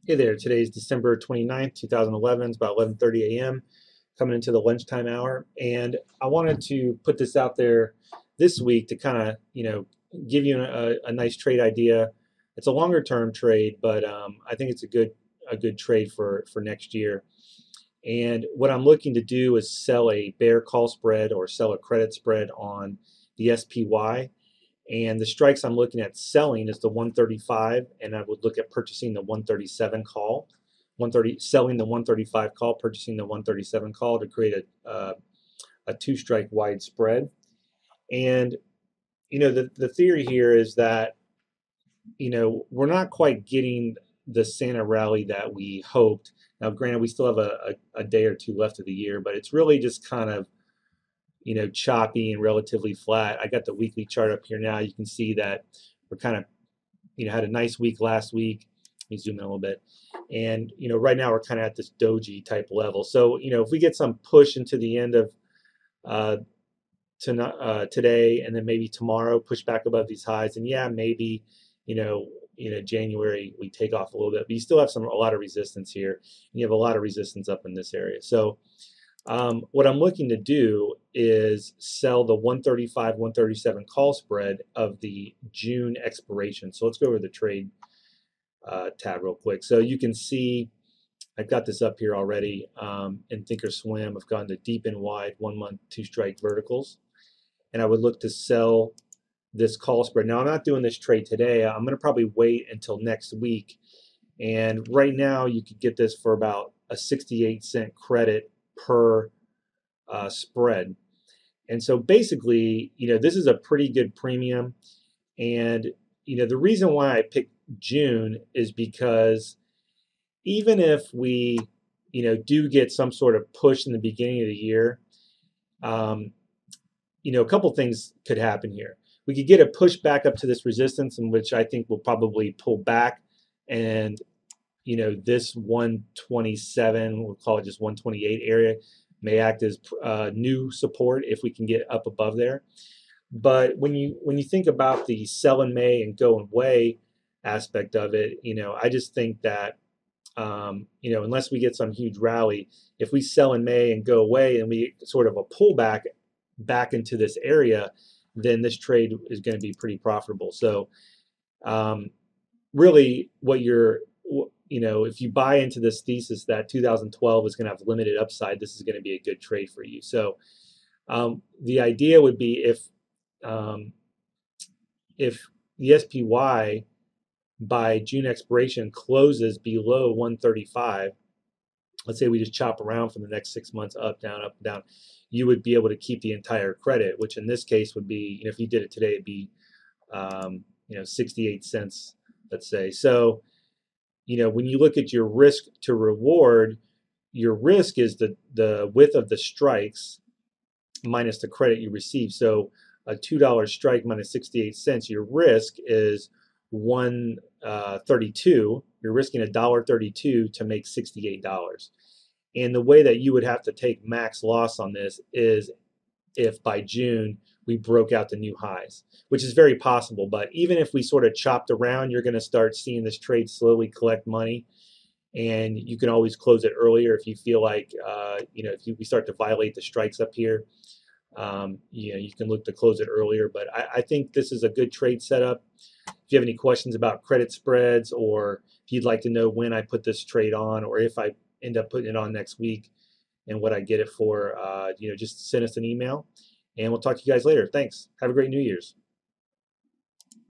Hey there, today is December 29th, 2011. It's about 11:30 a.m. coming into the lunchtime hour. And I wanted to put this out there this week to kind of, give you a nice trade idea. It's a longer term trade, but I think it's a good trade for next year. And what I'm looking to do is sell a bear call spread or sell a credit spread on the SPY. And the strikes I'm looking at selling is the 135, and I would look at purchasing the 137 call. 130 selling the 135 call, purchasing the 137 call to create a two strike wide spread. And the theory here is that we're not quite getting the Santa rally that we hoped. Now, granted, we still have a day or two left of the year, but it's really just kind of choppy and relatively flat. I got the weekly chart up here now. You can see that we're kind of, had a nice week last week. Let me zoom in a little bit. And, right now we're kind of at this doji type level. So, if we get some push into the end of today and then maybe tomorrow, push back above these highs, and yeah, maybe, January we take off a little bit, but you still have a lot of resistance here. And you have a lot of resistance up in this area. So, what I'm looking to do is sell the 135, 137 call spread of the June expiration. So let's go over the trade tab real quick. So you can see I've got this up here already in Thinkorswim. I've gone to deep and wide 1 month 2 strike verticals, and I would look to sell this call spread. Now I'm not doing this trade today. I'm going to probably wait until next week. And right now you could get this for about a 68-cent credit per spread. And so basically, this is a pretty good premium. And, the reason why I picked June is because even if we, do get some sort of push in the beginning of the year, a couple things could happen here. We could get a push back up to this resistance, in which I think will probably pull back, and this 127, we'll call it just 128 area, may act as new support if we can get up above there. But when you think about the sell in May and go away aspect of it, I just think that unless we get some huge rally, if we sell in May and go away and we sort of a pullback back into this area, then this trade is going to be pretty profitable. So really what if you buy into this thesis that 2012 is going to have limited upside, this is going to be a good trade for you. So the idea would be if the SPY by June expiration closes below 135, let's say we just chop around for the next 6 months, up, down, you would be able to keep the entire credit, which in this case would be, if you did it today, it'd be 68 cents, let's say. So when you look at your risk to reward, your risk is the width of the strikes minus the credit you receive. So a $2 strike minus 68 cents, your risk is 132. You're risking $1.32 to make $68. And the way that you would have to take max loss on this is if by June we broke out the new highs, which is very possible. But even if we sort of chopped around, you're going to start seeing this trade slowly collect money. And you can always close it earlier if you feel like, if we start to violate the strikes up here, you can look to close it earlier. But I think this is a good trade setup. If you have any questions about credit spreads, or if you'd like to know when I put this trade on, or if I end up putting it on next week and what I get it for, just send us an email. And we'll talk to you guys later. Thanks. Have a great New Year's.